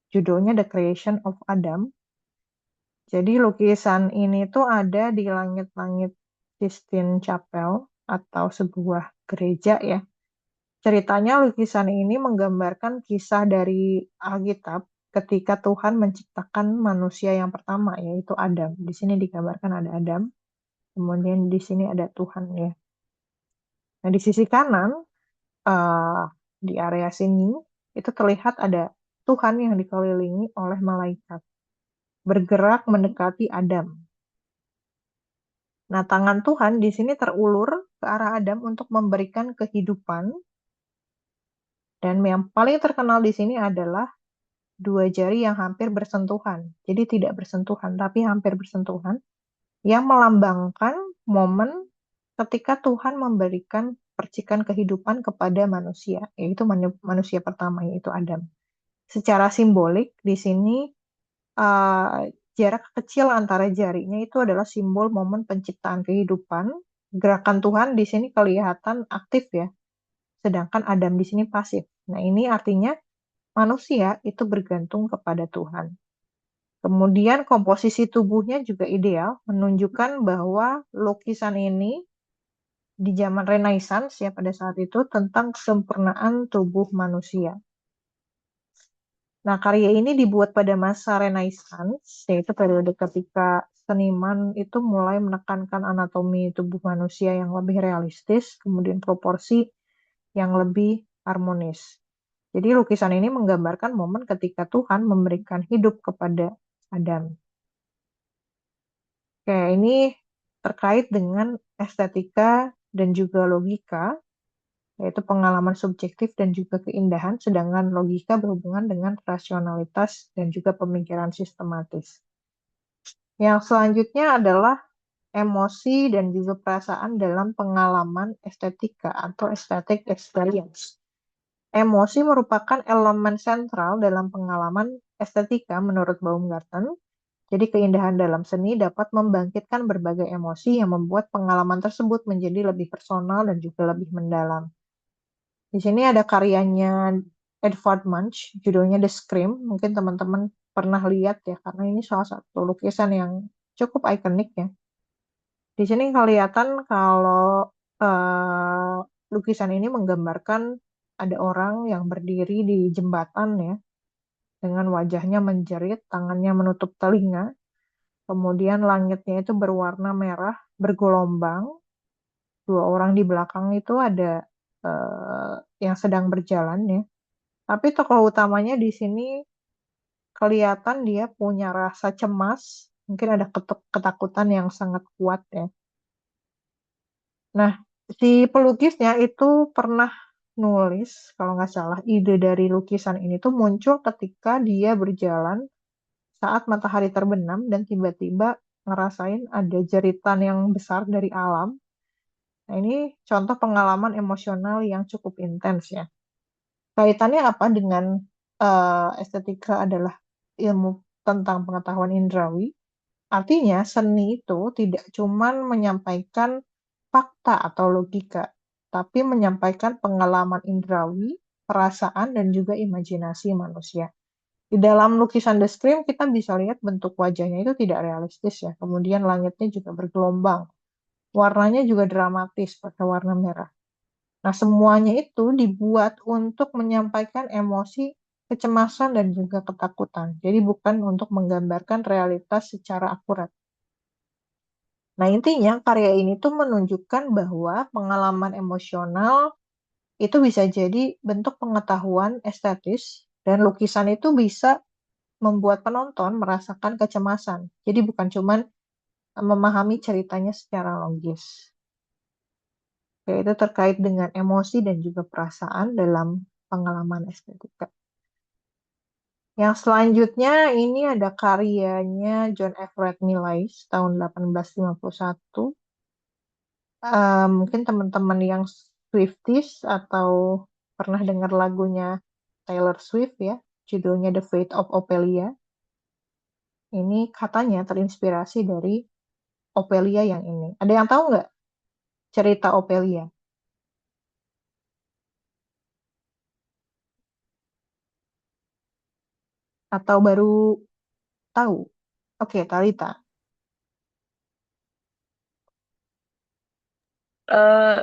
Judulnya The Creation of Adam. Jadi lukisan ini tuh ada di langit-langit Sistine Chapel atau sebuah gereja ya Ceritanya lukisan ini menggambarkan kisah dari Alkitab ketika Tuhan menciptakan manusia yang pertama, yaitu Adam. Di sini digambarkan ada Adam, kemudian di sini ada Tuhan ya. Nah, di sisi kanan, eh, di area sini, itu terlihat ada Tuhan yang dikelilingi oleh malaikat, bergerak mendekati Adam. Nah, tangan Tuhan di sini terulur ke arah Adam untuk memberikan kehidupan, dan yang paling terkenal di sini adalah dua jari yang hampir bersentuhan. Jadi tidak bersentuhan, tapi hampir bersentuhan, yang melambangkan momen ketika Tuhan memberikan percikan kehidupan kepada manusia, yaitu manusia pertama, yaitu Adam. Secara simbolik, di sini jarak kecil antara jarinya itu adalah simbol momen penciptaan kehidupan. Gerakan Tuhan di sini kelihatan aktif ya, sedangkan Adam di sini pasif. Nah, ini artinya manusia itu bergantung kepada Tuhan. Kemudian komposisi tubuhnya juga ideal, menunjukkan bahwa lukisan ini di zaman Renaissance ya pada saat itu tentang kesempurnaan tubuh manusia. Nah, karya ini dibuat pada masa Renaissance, yaitu periode ketika seniman itu mulai menekankan anatomi tubuh manusia yang lebih realistis, kemudian proporsi yang lebih harmonis. Jadi lukisan ini menggambarkan momen ketika Tuhan memberikan hidup kepada Adam. Oke, ini terkait dengan estetika dan juga logika, yaitu pengalaman subjektif dan juga keindahan, sedangkan logika berhubungan dengan rasionalitas dan juga pemikiran sistematis. Yang selanjutnya adalah emosi dan juga perasaan dalam pengalaman estetika atau aesthetic experience. Emosi merupakan elemen sentral dalam pengalaman estetika menurut Baumgarten. Jadi keindahan dalam seni dapat membangkitkan berbagai emosi yang membuat pengalaman tersebut menjadi lebih personal dan juga lebih mendalam. Di sini ada karyanya Edvard Munch, judulnya The Scream. Mungkin teman-teman pernah lihat ya, karena ini salah satu lukisan yang cukup ikonik ya. Di sini kelihatan kalau eh, lukisan ini menggambarkan ada orang yang berdiri di jembatan ya, dengan wajahnya menjerit, tangannya menutup telinga. Kemudian langitnya itu berwarna merah, bergelombang. Dua orang di belakang itu ada yang sedang berjalan ya. Tapi tokoh utamanya di sini kelihatan dia punya rasa cemas, mungkin ada ketakutan yang sangat kuat ya. Nah, si pelukisnya itu pernah nulis, kalau nggak salah, ide dari lukisan ini tuh muncul ketika dia berjalan saat matahari terbenam dan tiba-tiba ngerasain ada jeritan yang besar dari alam. Nah, ini contoh pengalaman emosional yang cukup intens ya. Kaitannya apa dengan estetika adalah ilmu tentang pengetahuan indrawi. Artinya seni itu tidak cuma menyampaikan fakta atau logika, tapi menyampaikan pengalaman indrawi, perasaan, dan juga imajinasi manusia. Di dalam lukisan The Scream kita bisa lihat bentuk wajahnya itu tidak realistis ya. Kemudian langitnya juga bergelombang. Warnanya juga dramatis pakai warna merah. Nah, semuanya itu dibuat untuk menyampaikan emosi, kecemasan, dan juga ketakutan. Jadi bukan untuk menggambarkan realitas secara akurat. Nah, intinya karya ini tuh menunjukkan bahwa pengalaman emosional itu bisa jadi bentuk pengetahuan estetis, dan lukisan itu bisa membuat penonton merasakan kecemasan. Jadi bukan cuman memahami ceritanya secara logis. Yaitu terkait dengan emosi dan juga perasaan dalam pengalaman estetika. Yang selanjutnya ini ada karyanya John Everett Millais tahun 1851. Mungkin teman-teman yang Swifties atau pernah dengar lagunya Taylor Swift ya, judulnya The Fate of Ophelia. Ini katanya terinspirasi dari Ophelia yang ini. Ada yang tahu nggak cerita Ophelia? Atau baru tahu? Oke, Talita.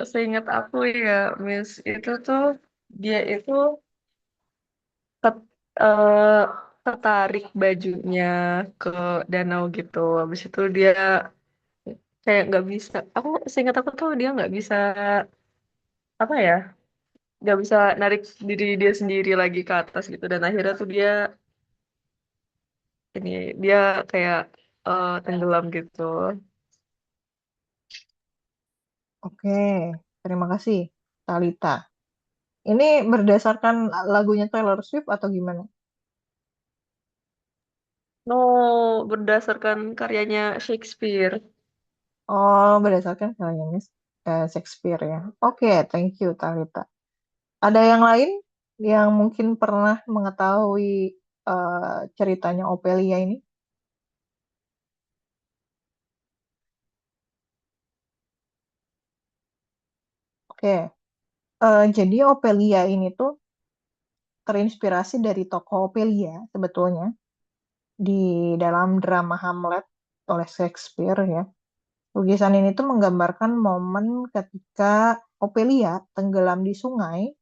Seingat aku ya, Miss, itu tuh dia itu ket- eh, ketarik bajunya ke danau gitu. Habis itu dia kayak nggak bisa. Aku seingat aku tuh dia nggak bisa apa ya? Nggak bisa narik diri dia sendiri lagi ke atas gitu. Dan akhirnya tuh ini dia kayak tenggelam gitu. Oke, terima kasih, Talita. Ini berdasarkan lagunya Taylor Swift atau gimana? No, berdasarkan karyanya Shakespeare. Oh, berdasarkan karyanya Shakespeare ya. Oke, thank you, Talita. Ada yang lain yang mungkin pernah mengetahui ceritanya Ophelia ini? Oke, jadi Ophelia ini tuh terinspirasi dari tokoh Ophelia sebetulnya di dalam drama Hamlet oleh Shakespeare ya. Lukisan ini tuh menggambarkan momen ketika Ophelia tenggelam di sungai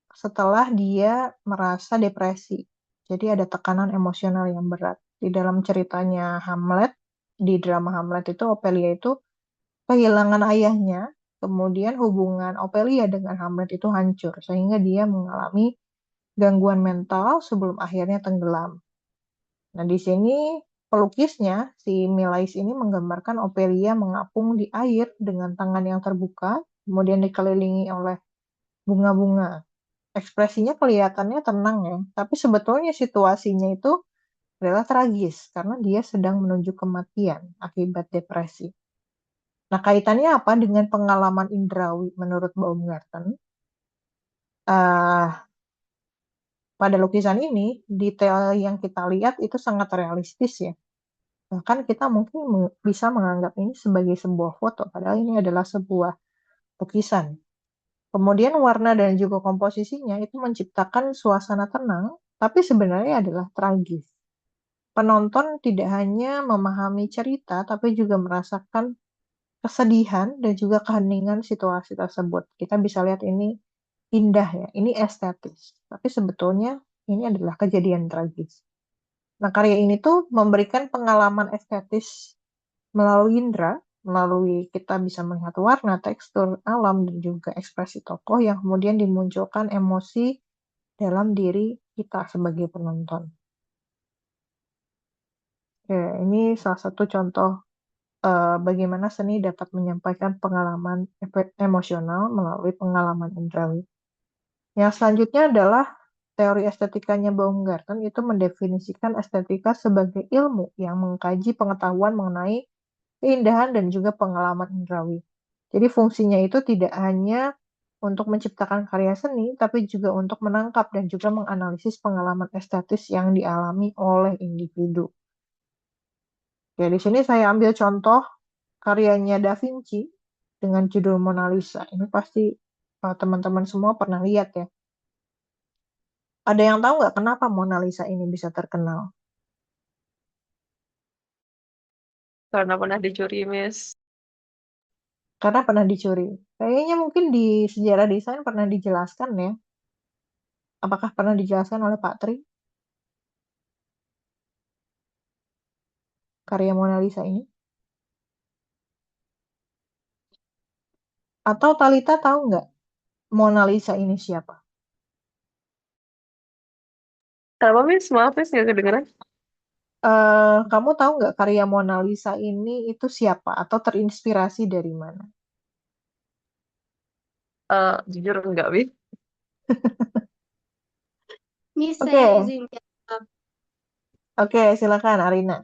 setelah dia merasa depresi. Jadi ada tekanan emosional yang berat. Di dalam ceritanya Hamlet, di drama Hamlet itu Ophelia itu kehilangan ayahnya, kemudian hubungan Ophelia dengan Hamlet itu hancur, sehingga dia mengalami gangguan mental sebelum akhirnya tenggelam. Nah, di sini pelukisnya, si Millais ini menggambarkan Ophelia mengapung di air dengan tangan yang terbuka, kemudian dikelilingi oleh bunga-bunga. Ekspresinya kelihatannya tenang ya, tapi sebetulnya situasinya itu adalah tragis karena dia sedang menuju kematian akibat depresi. Nah, kaitannya apa dengan pengalaman indrawi menurut Baumgarten? Eh, pada lukisan ini, detail yang kita lihat itu sangat realistis ya. Bahkan kita mungkin bisa menganggap ini sebagai sebuah foto, padahal ini adalah sebuah lukisan. Kemudian warna dan juga komposisinya itu menciptakan suasana tenang, tapi sebenarnya adalah tragis. Penonton tidak hanya memahami cerita, tapi juga merasakan kesedihan dan juga keheningan situasi tersebut. Kita bisa lihat ini indah ya, ini estetis. Tapi sebetulnya ini adalah kejadian tragis. Nah, karya ini tuh memberikan pengalaman estetis melalui indera, melalui kita bisa melihat warna, tekstur, alam, dan juga ekspresi tokoh yang kemudian dimunculkan emosi dalam diri kita sebagai penonton. Oke, ini salah satu contoh bagaimana seni dapat menyampaikan pengalaman emosional melalui pengalaman indrawi. Yang selanjutnya adalah teori estetikanya Baumgarten itu mendefinisikan estetika sebagai ilmu yang mengkaji pengetahuan mengenai keindahan dan juga pengalaman indrawi. Jadi fungsinya itu tidak hanya untuk menciptakan karya seni, tapi juga untuk menangkap dan juga menganalisis pengalaman estetis yang dialami oleh individu. Oke, di sini saya ambil contoh karyanya Da Vinci dengan judul Mona Lisa. Ini pasti teman-teman semua pernah lihat ya. Ada yang tahu nggak kenapa Mona Lisa ini bisa terkenal? Karena pernah dicuri, Miss. Karena pernah dicuri. Kayaknya mungkin di sejarah desain pernah dijelaskan ya. Apakah pernah dijelaskan oleh Pak Tri karya Mona Lisa ini? Atau Talita tahu nggak Mona Lisa ini siapa? Kenapa, Miss? Maaf, Miss, nggak kedengeran. Kamu tahu nggak karya Mona Lisa ini itu siapa atau terinspirasi dari mana? Jujur enggak, Miss. Miss, saya Oke, izin jawab. oke, silakan Arina.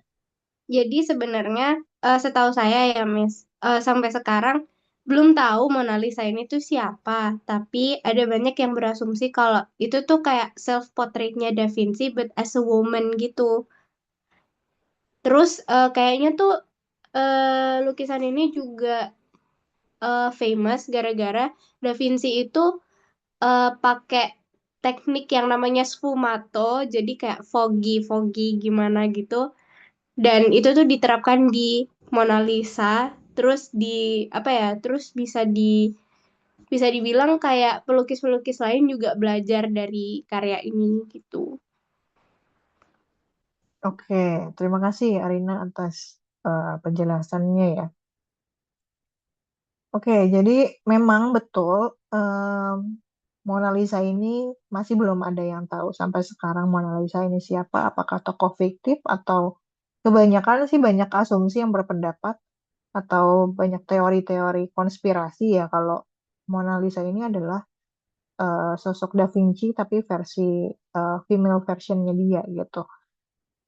Jadi sebenarnya setahu saya ya Miss, sampai sekarang belum tahu Mona Lisa ini tuh siapa. Tapi ada banyak yang berasumsi kalau itu tuh kayak self portraitnya Da Vinci but as a woman gitu. Terus kayaknya tuh lukisan ini juga famous gara-gara Da Vinci itu pakai teknik yang namanya sfumato, jadi kayak foggy foggy gimana gitu. Dan itu tuh diterapkan di Mona Lisa, terus di apa ya? Terus bisa bisa dibilang kayak pelukis-pelukis lain juga belajar dari karya ini gitu. Oke, terima kasih Arina atas penjelasannya ya. Oke, jadi memang betul Mona Lisa ini masih belum ada yang tahu sampai sekarang Mona Lisa ini siapa, apakah tokoh fiktif atau kebanyakan sih banyak asumsi yang berpendapat atau banyak teori-teori konspirasi ya kalau Mona Lisa ini adalah sosok Da Vinci tapi versi female versionnya dia gitu.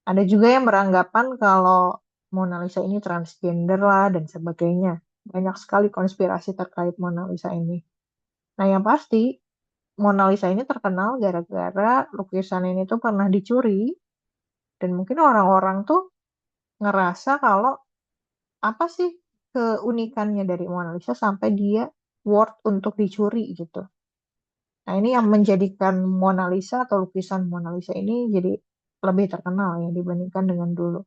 Ada juga yang beranggapan kalau Mona Lisa ini transgender lah dan sebagainya. Banyak sekali konspirasi terkait Mona Lisa ini. Nah, yang pasti Mona Lisa ini terkenal gara-gara lukisan ini tuh pernah dicuri dan mungkin orang-orang tuh ngerasa kalau apa sih keunikannya dari Mona Lisa sampai dia worth untuk dicuri gitu. Nah, ini yang menjadikan Mona Lisa atau lukisan Mona Lisa ini jadi lebih terkenal ya dibandingkan dengan dulu.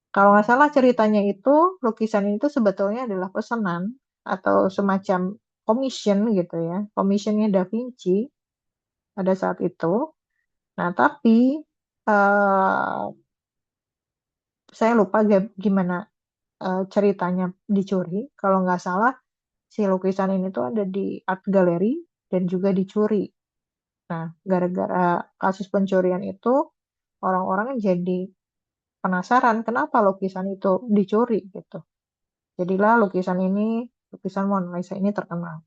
Kalau nggak salah ceritanya itu, lukisan itu sebetulnya adalah pesanan atau semacam commission gitu ya. Commissionnya Da Vinci pada saat itu. Nah, tapi eh, saya lupa gimana ceritanya dicuri. Kalau nggak salah, si lukisan ini tuh ada di art gallery dan juga dicuri. Nah, gara-gara kasus pencurian itu, orang-orang jadi penasaran kenapa lukisan itu dicuri gitu. Jadilah lukisan Mona Lisa ini terkenal.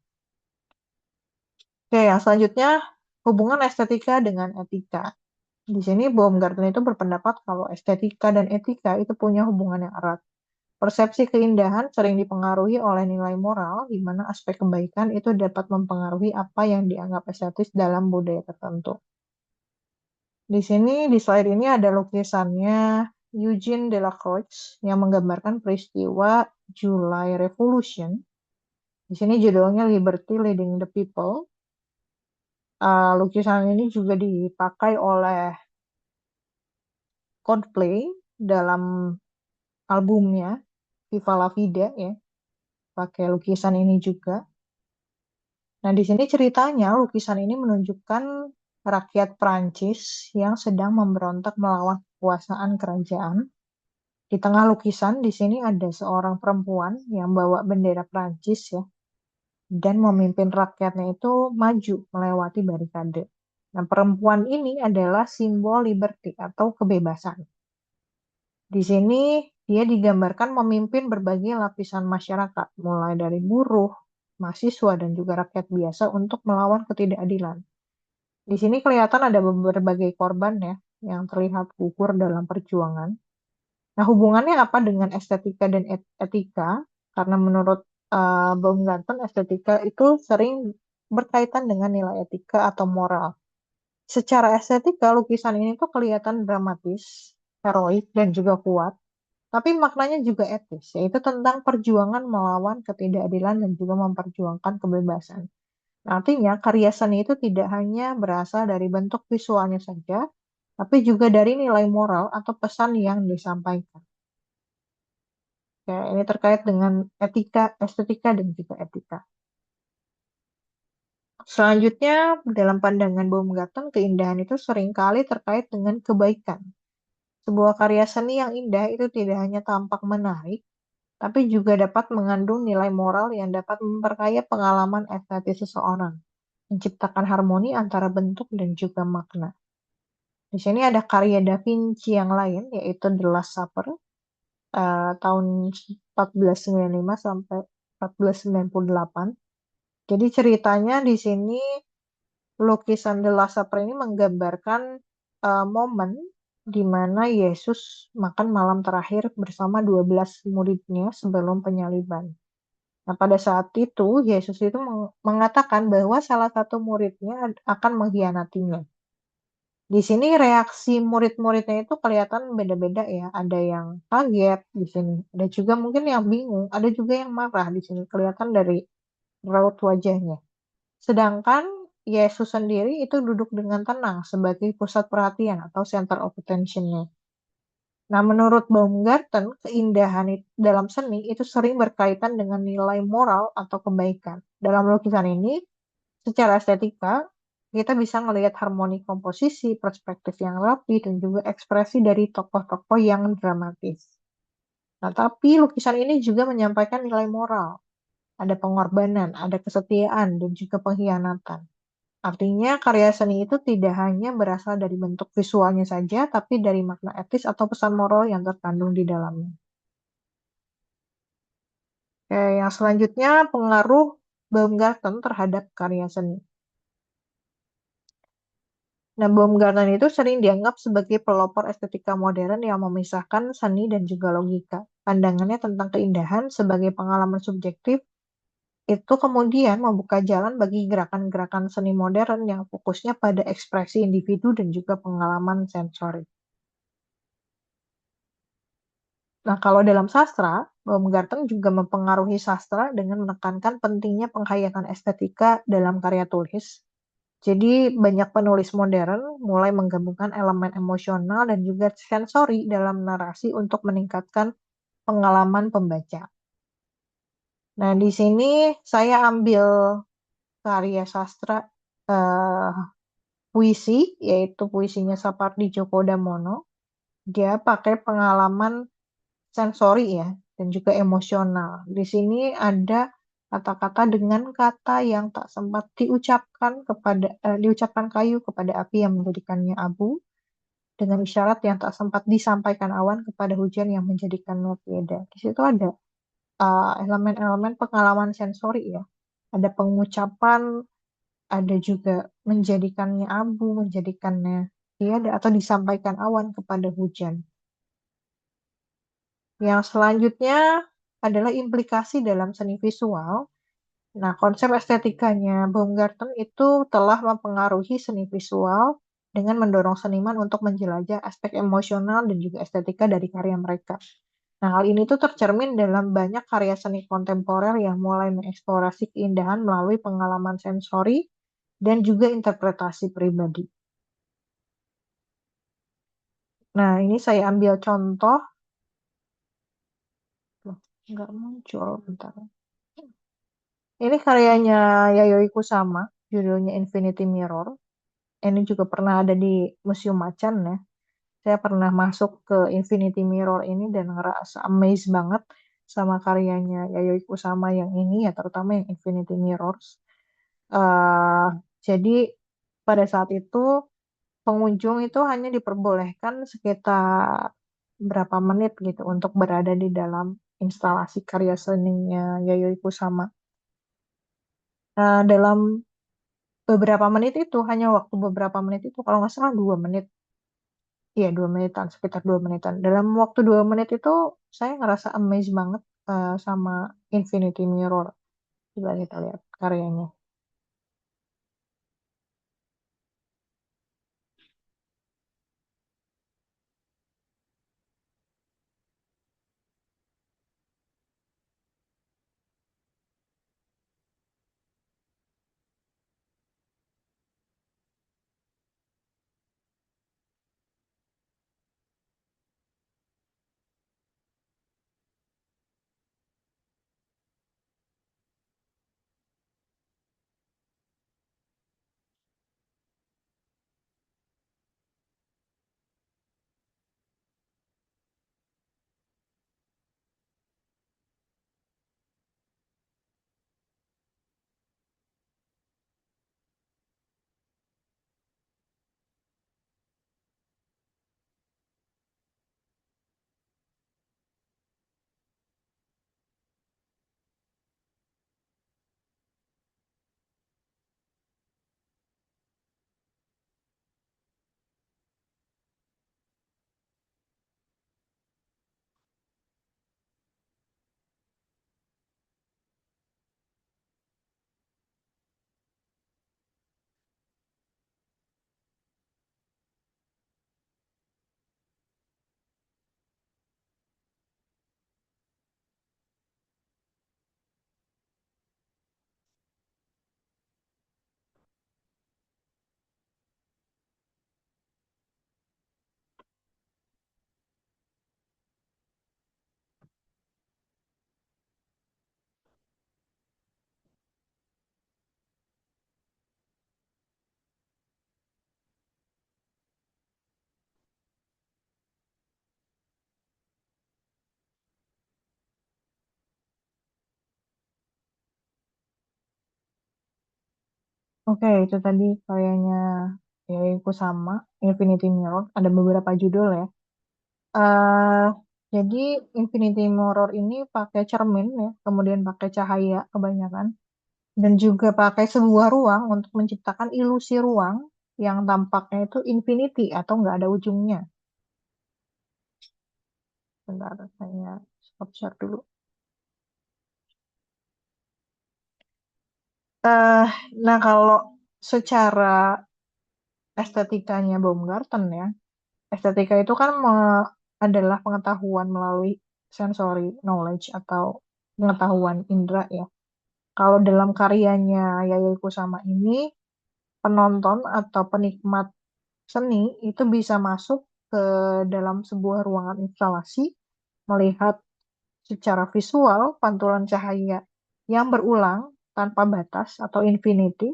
Oke, yang selanjutnya hubungan estetika dengan etika. Di sini Baumgarten itu berpendapat kalau estetika dan etika itu punya hubungan yang erat. Persepsi keindahan sering dipengaruhi oleh nilai moral, di mana aspek kebaikan itu dapat mempengaruhi apa yang dianggap estetis dalam budaya tertentu. Di sini, di slide ini ada lukisannya Eugene Delacroix yang menggambarkan peristiwa July Revolution. Di sini judulnya Liberty Leading the People. Lukisan ini juga dipakai oleh Coldplay dalam albumnya Viva La Vida ya, pakai lukisan ini juga. Nah, di sini ceritanya lukisan ini menunjukkan rakyat Prancis yang sedang memberontak melawan kekuasaan kerajaan. Di tengah lukisan di sini ada seorang perempuan yang bawa bendera Prancis ya, dan memimpin rakyatnya itu maju melewati barikade. Nah, perempuan ini adalah simbol liberty atau kebebasan. Di sini dia digambarkan memimpin berbagai lapisan masyarakat, mulai dari buruh, mahasiswa, dan juga rakyat biasa untuk melawan ketidakadilan. Di sini kelihatan ada berbagai korban ya, yang terlihat gugur dalam perjuangan. Nah, hubungannya apa dengan estetika dan etika? Karena menurut Baumgarten, estetika itu sering berkaitan dengan nilai etika atau moral. Secara estetika, lukisan ini tuh kelihatan dramatis, heroik, dan juga kuat. Tapi maknanya juga etis, yaitu tentang perjuangan melawan ketidakadilan dan juga memperjuangkan kebebasan. Nah, artinya, karya seni itu tidak hanya berasal dari bentuk visualnya saja, tapi juga dari nilai moral atau pesan yang disampaikan. Ya, ini terkait dengan etika, estetika, dan juga etika. Selanjutnya, dalam pandangan Baumgarten, keindahan itu seringkali terkait dengan kebaikan. Sebuah karya seni yang indah itu tidak hanya tampak menarik, tapi juga dapat mengandung nilai moral yang dapat memperkaya pengalaman estetis seseorang, menciptakan harmoni antara bentuk dan juga makna. Di sini ada karya Da Vinci yang lain, yaitu The Last Supper, tahun 1495 sampai 1498. Jadi ceritanya di sini lukisan The Last Supper ini menggambarkan momen di mana Yesus makan malam terakhir bersama 12 muridnya sebelum penyaliban. Nah, pada saat itu Yesus itu mengatakan bahwa salah satu muridnya akan mengkhianatinya. Di sini reaksi murid-muridnya itu kelihatan beda-beda ya. Ada yang kaget di sini, ada juga mungkin yang bingung, ada juga yang marah di sini. Kelihatan dari raut wajahnya. Sedangkan Yesus sendiri itu duduk dengan tenang sebagai pusat perhatian atau center of attention-nya. Nah, menurut Baumgarten, keindahan dalam seni itu sering berkaitan dengan nilai moral atau kebaikan. Dalam lukisan ini, secara estetika, kita bisa melihat harmoni komposisi, perspektif yang rapi, dan juga ekspresi dari tokoh-tokoh yang dramatis. Nah, tapi lukisan ini juga menyampaikan nilai moral. Ada pengorbanan, ada kesetiaan, dan juga pengkhianatan. Artinya, karya seni itu tidak hanya berasal dari bentuk visualnya saja, tapi dari makna etis atau pesan moral yang terkandung di dalamnya. Oke, yang selanjutnya, pengaruh Baumgarten terhadap karya seni. Nah, Baumgarten itu sering dianggap sebagai pelopor estetika modern yang memisahkan seni dan juga logika. Pandangannya tentang keindahan sebagai pengalaman subjektif itu kemudian membuka jalan bagi gerakan-gerakan seni modern yang fokusnya pada ekspresi individu dan juga pengalaman sensori. Nah, kalau dalam sastra, Baumgarten juga mempengaruhi sastra dengan menekankan pentingnya penghayatan estetika dalam karya tulis. Jadi, banyak penulis modern mulai menggabungkan elemen emosional dan juga sensori dalam narasi untuk meningkatkan pengalaman pembaca. Nah, di sini saya ambil karya sastra eh, puisi, yaitu puisinya Sapardi Djoko Damono. Dia pakai pengalaman sensori ya, dan juga emosional. Di sini ada kata-kata dengan kata yang tak sempat diucapkan kayu kepada api yang menjadikannya abu, dengan isyarat yang tak sempat disampaikan awan kepada hujan yang menjadikannya tiada. Di situ ada elemen-elemen pengalaman sensori ya. Ada pengucapan, ada juga menjadikannya abu, menjadikannya tiada atau disampaikan awan kepada hujan. Yang selanjutnya adalah implikasi dalam seni visual. Nah, konsep estetikanya Baumgarten itu telah mempengaruhi seni visual dengan mendorong seniman untuk menjelajah aspek emosional dan juga estetika dari karya mereka. Nah, hal ini tuh tercermin dalam banyak karya seni kontemporer yang mulai mengeksplorasi keindahan melalui pengalaman sensori dan juga interpretasi pribadi. Nah, ini saya ambil contoh. Loh, nggak muncul, bentar. Ini karyanya Yayoi Kusama, judulnya Infinity Mirror. Ini juga pernah ada di Museum Macan ya. Saya pernah masuk ke Infinity Mirror ini dan ngerasa amazed banget sama karyanya Yayoi Kusama yang ini ya, terutama yang Infinity Mirrors. Eh, jadi pada saat itu pengunjung itu hanya diperbolehkan sekitar berapa menit gitu untuk berada di dalam instalasi karya seninya Yayoi Kusama. Nah, dalam beberapa menit itu, hanya waktu beberapa menit itu, kalau nggak salah 2 menit, iya 2 menitan, sekitar 2 menitan. Dalam waktu 2 menit itu, saya ngerasa amazed banget sama Infinity Mirror. Coba kita lihat karyanya. Oke, itu tadi karyanya Yayoi sama Infinity Mirror. Ada beberapa judul ya. eh jadi Infinity Mirror ini pakai cermin ya, kemudian pakai cahaya kebanyakan, dan juga pakai sebuah ruang untuk menciptakan ilusi ruang yang tampaknya itu infinity atau nggak ada ujungnya. Bentar, saya stop share dulu. eh nah, kalau secara estetikanya Baumgarten ya, estetika itu kan adalah pengetahuan melalui sensory knowledge atau pengetahuan indera ya. Kalau dalam karyanya Yayoi Kusama ini, penonton atau penikmat seni itu bisa masuk ke dalam sebuah ruangan instalasi, melihat secara visual pantulan cahaya yang berulang tanpa batas atau infinity,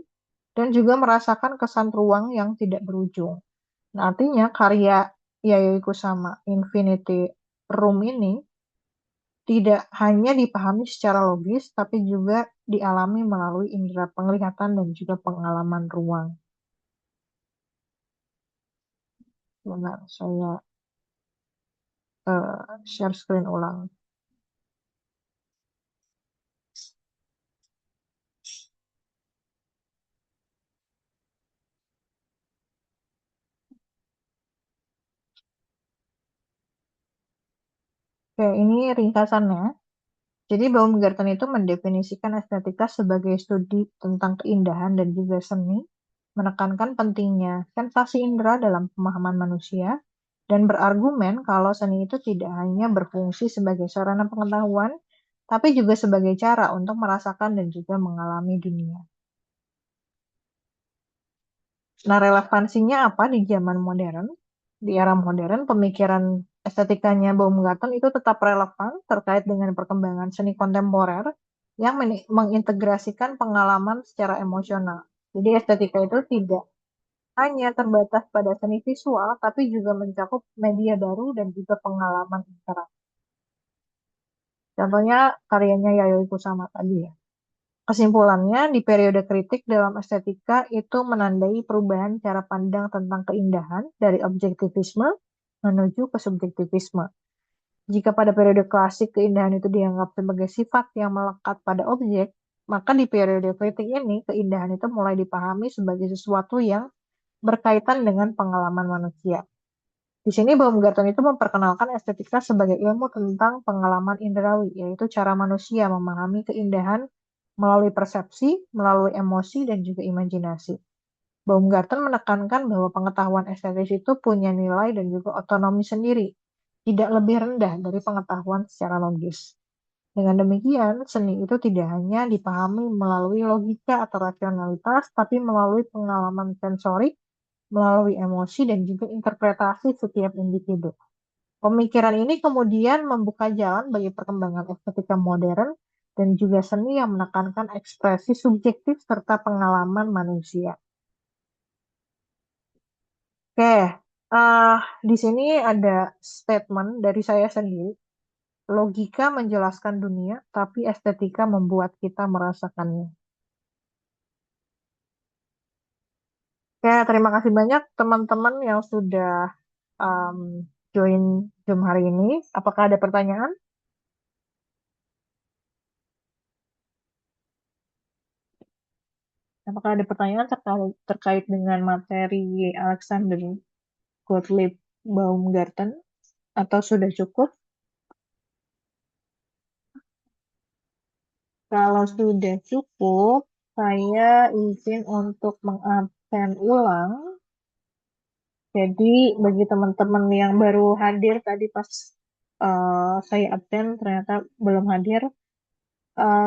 dan juga merasakan kesan ruang yang tidak berujung. Nah, artinya karya Yayoi Kusama Infinity Room ini tidak hanya dipahami secara logis, tapi juga dialami melalui indera penglihatan dan juga pengalaman ruang. Benar, saya share screen ulang. Oke, ini ringkasannya. Jadi Baumgarten itu mendefinisikan estetika sebagai studi tentang keindahan dan juga seni, menekankan pentingnya sensasi indera dalam pemahaman manusia, dan berargumen kalau seni itu tidak hanya berfungsi sebagai sarana pengetahuan, tapi juga sebagai cara untuk merasakan dan juga mengalami dunia. Nah, relevansinya apa di zaman modern? Di era modern, pemikiran estetikanya Baumgarten itu tetap relevan terkait dengan perkembangan seni kontemporer yang mengintegrasikan pengalaman secara emosional. Jadi estetika itu tidak hanya terbatas pada seni visual, tapi juga mencakup media baru dan juga pengalaman interaktif. Contohnya karyanya Yayoi Kusama tadi ya. Kesimpulannya, di periode kritik dalam estetika itu menandai perubahan cara pandang tentang keindahan dari objektivisme menuju ke subjektivisme. Jika pada periode klasik keindahan itu dianggap sebagai sifat yang melekat pada objek, maka di periode kritik ini keindahan itu mulai dipahami sebagai sesuatu yang berkaitan dengan pengalaman manusia. Di sini Baumgarten itu memperkenalkan estetika sebagai ilmu tentang pengalaman indrawi, yaitu cara manusia memahami keindahan melalui persepsi, melalui emosi, dan juga imajinasi. Baumgarten menekankan bahwa pengetahuan estetis itu punya nilai dan juga otonomi sendiri, tidak lebih rendah dari pengetahuan secara logis. Dengan demikian, seni itu tidak hanya dipahami melalui logika atau rasionalitas, tapi melalui pengalaman sensorik, melalui emosi, dan juga interpretasi setiap individu. Pemikiran ini kemudian membuka jalan bagi perkembangan estetika modern dan juga seni yang menekankan ekspresi subjektif serta pengalaman manusia. Oke, eh di sini ada statement dari saya sendiri. Logika menjelaskan dunia, tapi estetika membuat kita merasakannya. Oke, terima kasih banyak teman-teman yang sudah um, join Zoom hari ini. Apakah ada pertanyaan? Apakah ada pertanyaan terkait dengan materi Alexander Gottlieb Baumgarten atau sudah cukup? Kalau sudah cukup, saya izin untuk mengabsen ulang. Jadi bagi teman-teman yang baru hadir tadi pas saya absen ternyata belum hadir,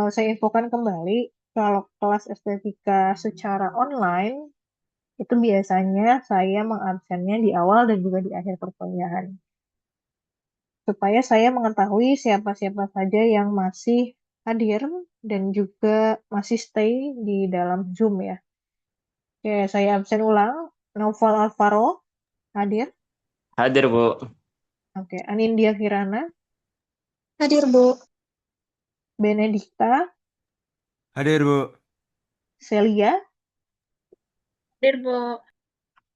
saya infokan kembali kalau kelas estetika secara online itu biasanya saya mengabsennya di awal dan juga di akhir perkuliahan, supaya saya mengetahui siapa-siapa saja yang masih hadir dan juga masih stay di dalam Zoom ya. Oke, saya absen ulang. Noval Alvaro hadir. Hadir, Bu. Oke, Anindya Kirana, Hadir, Bu. Benedikta, Hadir, Bu. Celia, Hadir, Bu.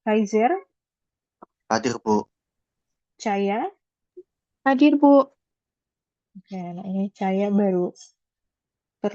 Kaiser, Hadir, Bu. Caya. Hadir, Bu. Oke, nah ini Caya baru